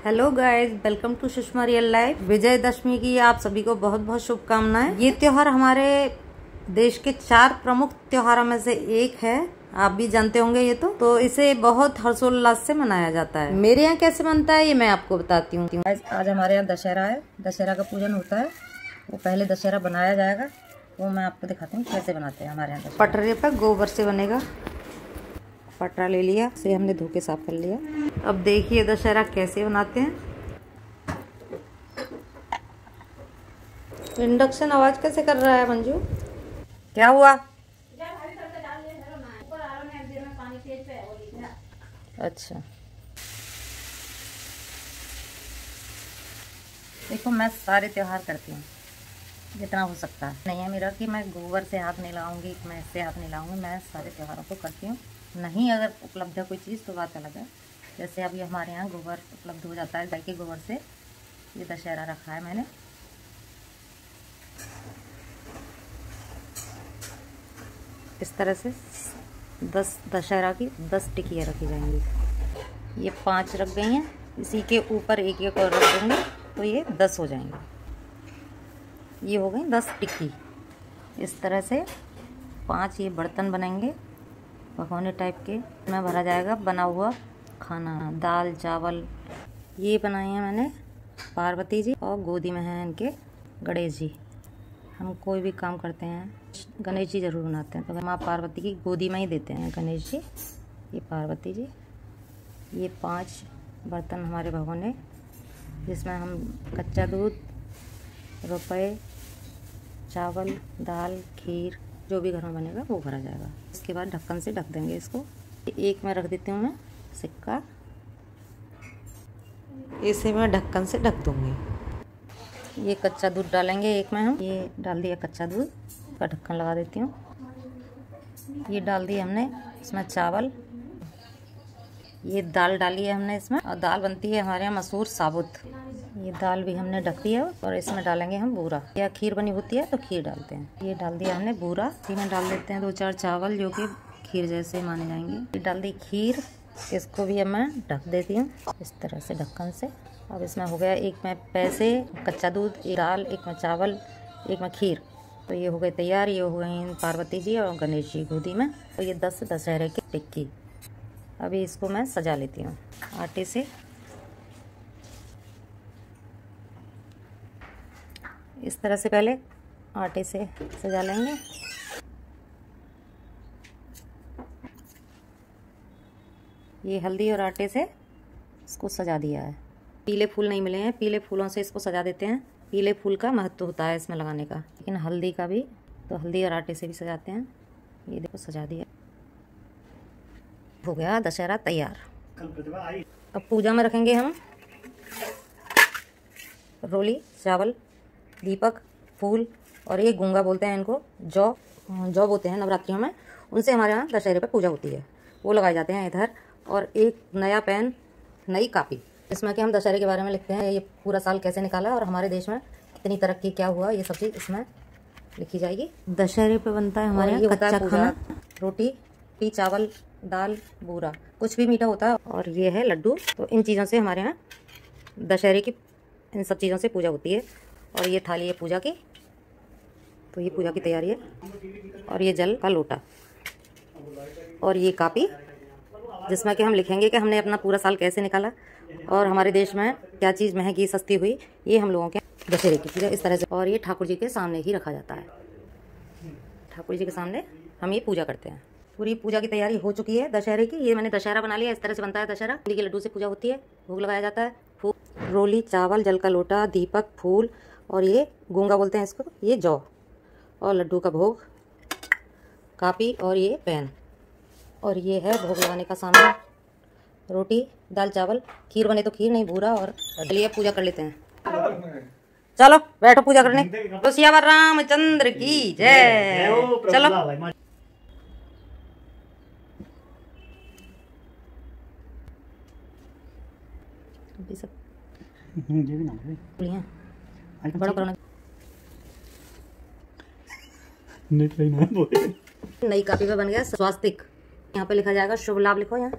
Hello guys, welcome to Sushma real life. Vijayadashami की आप सभी को बहुत बहुत शुभकामनाएं। ये त्योहार हमारे देश के 4 प्रमुख त्योहारों में से एक है। आप भी जानते होंगे ये तो इसे बहुत हर्षोल्लास से मनाया जाता है। मेरे यहाँ कैसे बनता है ये मैं आपको बताती हूँ। आज हमारे यहाँ दशहरा है, दशहरा का पूजन होता है। वो पहले दशहरा बनाया जाएगा, वो मैं आपको दिखाती हूँ कैसे बनाते हैं हमारे यहाँ। पटरे पर गोबर से बनेगा। पटरा ले लिया, इसे हमने धो के साफ कर लिया। अब देखिए दशहरा कैसे बनाते हैं। इंडक्शन आवाज कैसे कर रहा है मंजू? क्या हुआ? अच्छा, देखो मैं सारे त्योहार करती हूँ जितना हो सकता है। नहीं है मेरा कि मैं गोबर से हाथ नहीं लगाऊंगी, मैं इससे हाथ नहीं लगाऊंगी। मैं सारे त्योहारों को करती हूँ। नहीं अगर उपलब्ध है कोई चीज़ तो बात अलग है। जैसे अभी हमारे यहाँ गोबर उपलब्ध हो जाता है, गाय के गोबर से। ये दशहरा रखा है मैंने। इस तरह से 10 दशहरा की 10 टिकियाँ रखी जाएंगी। ये 5 रख गई हैं, इसी के ऊपर एक एक और रख देंगे तो ये 10 हो जाएंगे। ये हो गई 10 टिक्की। इस तरह से 5 ये बर्तन बनेंगे भगोने टाइप के। इसमें भरा जाएगा बना हुआ खाना, दाल चावल। ये बनाए हैं मैंने पार्वती जी, और गोदी में हैं इनके गणेश जी। हम कोई भी काम करते हैं गणेश जी जरूर बनाते हैं, तो माँ पार्वती की गोदी में ही देते हैं गणेश जी। ये पार्वती जी। ये 5 बर्तन हमारे भगोने, जिसमें हम कच्चा दूध, रुपए, चावल, दाल, खीर जो भी घर में बनेगा वो भरा जाएगा। इसके बाद ढक्कन से ढक देंगे इसको। एक में रख देती हूँ मैं सिक्का, इसे मैं ढक्कन से ढक दूंगी। ये कच्चा दूध डालेंगे एक में हम। ये डाल दिया कच्चा दूध का ढक्कन लगा देती हूँ। ये डाल दिया हमने इसमें चावल। ये दाल डाली है हमने इसमें, और दाल बनती है हमारे यहाँ मसूर साबुत। ये दाल भी हमने ढक दिया, और इसमें डालेंगे हम बूरा। या खीर बनी होती है तो खीर डालते हैं। ये डाल दिया हमने बूरा। इसमें डाल देते हैं 2-4 चावल जो कि खीर जैसे माने जाएंगे। ये डाल दी खीर, इसको भी अब मैं ढक देती हूँ इस तरह से ढक्कन से। अब इसमें हो गया एक में पैसे, कच्चा दूध, एक दाल, एक में चावल, एक में खीर। तो ये हो गए तैयार। ये हो गई पार्वती जी और गणेश जी गोदी में। तो ये 10 दशहरे की टिक्की। अभी इसको मैं सजा लेती हूँ आटे से। इस तरह से पहले आटे से सजा लेंगे। ये हल्दी और आटे से इसको सजा दिया है। पीले फूल नहीं मिले हैं, पीले फूलों से इसको सजा देते हैं। पीले फूल का महत्व होता है इसमें लगाने का, लेकिन हल्दी का भी, तो हल्दी और आटे से भी सजाते हैं। ये देखो सजा दिया। हो गया दशहरा तैयार। अब पूजा में रखेंगे हम रोली, चावल, दीपक, फूल, और ये गूंगा बोलते हैं इनको, जौ बोलते हैं नवरात्रियों में। उनसे हमारे यहाँ दशहरे पर पूजा होती है, वो लगाए जाते हैं इधर। और एक नया पेन, नई कापी, इसमें कि हम दशहरे के बारे में लिखते हैं। ये पूरा साल कैसे निकाला और हमारे देश में कितनी तरक्की क्या हुआ, ये सब चीज़ इसमें लिखी जाएगी। दशहरे पे बनता है हमारे यहाँ कच्चा खाना, रोटी, चावल, दाल, बूरा, कुछ भी मीठा होता है। और ये है लड्डू। तो इन चीज़ों से हमारे यहाँ दशहरे की, इन सब चीज़ों से पूजा होती है। और ये थाली है पूजा की, तो ये पूजा की तैयारी है। और ये जल का लोटा, और ये कापी जिसमें कि हम लिखेंगे कि हमने अपना पूरा साल कैसे निकाला और हमारे देश में क्या चीज़ महंगी सस्ती हुई। ये हम लोगों के दशहरे की पूजा इस तरह से। और ये ठाकुर जी के सामने ही रखा जाता है। ठाकुर जी के सामने हम ये पूजा करते हैं। पूरी पूजा की तैयारी हो चुकी है दशहरे की। ये मैंने दशहरा बना लिया। इस तरह से बनता है दशहरा। होली के लड्डू से पूजा होती है, भोग लगाया जाता है। फूल, रोली, चावल, जल का लोटा, दीपक, फूल, और ये गूंगा बोलते हैं इसको, ये जौ, और लड्डू का भोग, कापी, और ये पेन। और ये है भोग लगाने का सामान, रोटी, दाल, चावल, खीर बने तो खीर, नहीं बूरा। और चलिए पूजा कर लेते हैं। चलो बैठो पूजा करने। तो सियावर रामचंद्र की जय। चलो सब बड़ा करना। नई कापी पे बन गया स्वास्तिक। यहाँ पे लिखा जाएगा शुभ लाभ, लिखो यहाँ।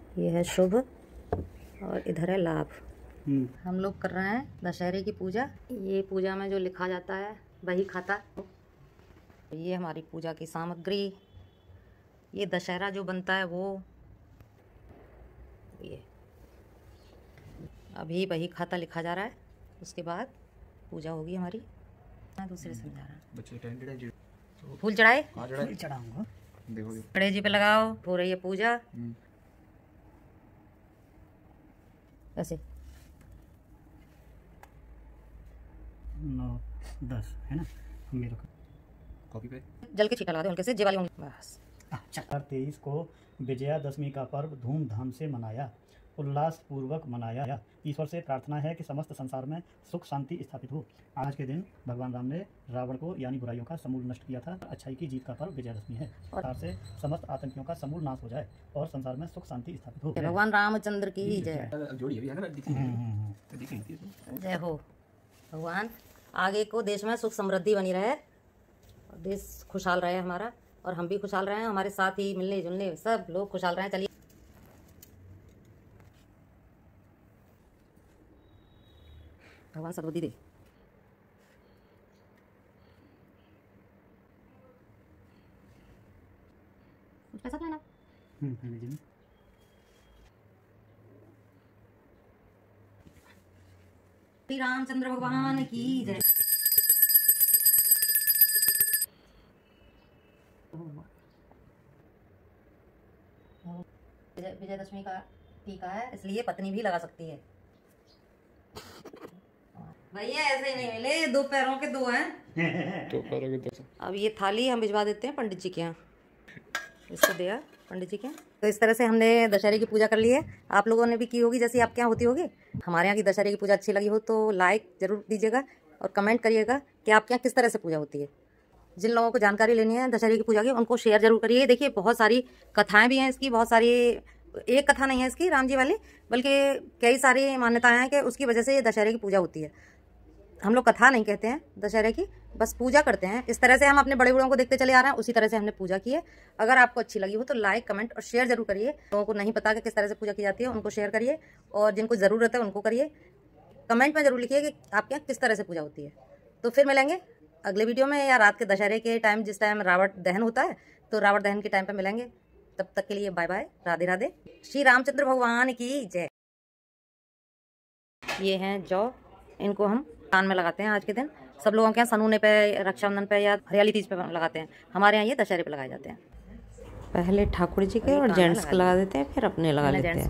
ये है शुभ और इधर है लाभ। हम लोग कर रहे हैं दशहरे की पूजा। ये पूजा में जो लिखा जाता है वही खाता। ये हमारी पूजा की सामग्री। ये दशहरा जो बनता है वो ये अभी वही खाता लिखा जा रहा है। उसके बाद पूजा होगी हमारी। दूसरे समझा रहा है। फूल चढ़ाए, चढ़ाऊंगा। गणेश जी पे लगाओ, हो रही है पूजा। ऐसे 9 10 है ना। मेरे को कॉपी पे जल के छींटा लगा दो हल्के से, जे वाली होंगी बस। 23 को विजयादशमी का पर्व धूमधाम से मनाया, उल्लास पूर्वक मनाया। ईश्वर से प्रार्थना है कि समस्त संसार में सुख शांति स्थापित हो। आज के दिन भगवान राम ने रावण को यानी बुराइयों का समूल नष्ट किया था। अच्छाई की जीत का पर्व विजयादशमी है। और से समस्त आतंकियों का समूल नाश हो जाए और संसार में सुख शांति स्थापित हो। भगवान रामचंद्र की जय। जय हो भगवान। आगे को देश में सुख समृद्धि बनी रहे, देश खुशहाल रहे हमारा, और हम भी खुशहाल रहे हैं, हमारे साथ ही मिलने जुलने सब लोग खुशहाल रहे। चलिए भगवान सद्बुद्धि दे। कुछ पैसा लेना। श्री रामचंद्र भगवान की जय। विजयदशमी का टीका है, इसलिए पत्नी भी लगा सकती है। भैया ऐसे ही नहीं मिले, 2 पैरों के 2 हैं। 2 पैरों के 2। अब ये थाली हम भिजवा देते हैं पंडित जी के यहाँ। इसको दिया पंडित जी के। तो इस तरह से हमने दशहरे की पूजा कर ली है। आप लोगों ने भी की होगी जैसे आपके यहाँ होती होगी। हमारे यहाँ की दशहरे की पूजा अच्छी लगी हो तो लाइक जरूर दीजिएगा और कमेंट करिएगा कि आपके यहाँ किस तरह से पूजा होती है। जिन लोगों को जानकारी लेनी है दशहरे की पूजा की, उनको शेयर जरूर करिए। देखिए बहुत सारी कथाएं भी हैं इसकी, बहुत सारी, एक कथा नहीं है इसकी राम जी वाली, बल्कि कई सारी मान्यताएं हैं कि उसकी वजह से ये दशहरे की पूजा होती है। हम लोग कथा नहीं कहते हैं दशहरे की, बस पूजा करते हैं। इस तरह से हम अपने बड़े बूढ़ों को देखते चले आ रहे हैं, उसी तरह से हमने पूजा की है। अगर आपको अच्छी लगी हो तो लाइक कमेंट और शेयर जरूर करिए। लोगों को नहीं पता कि किस तरह से पूजा की जाती है उनको शेयर करिए, और जिनको ज़रूरत है उनको करिए। कमेंट में जरूर लिखिए कि आपके यहाँ किस तरह से पूजा होती है। तो फिर मिलेंगे अगले वीडियो में, या रात के दशहरे के टाइम, जिस टाइम रावण दहन होता है तो रावण दहन के टाइम पे मिलेंगे। तब तक के लिए बाय बाय, राधे राधे। श्री रामचंद्र भगवान की जय। ये हैं जौ, इनको हम कान में लगाते हैं आज के दिन। सब लोगों के यहाँ सनूने पे, रक्षाबंधन पे या हरियाली तीज पे लगाते हैं। हमारे यहाँ ये दशहरे पे लगाए जाते हैं। पहले ठाकुर जी के और जेंट्स के लगा देते हैं, फिर अपने लगा लेते हैं।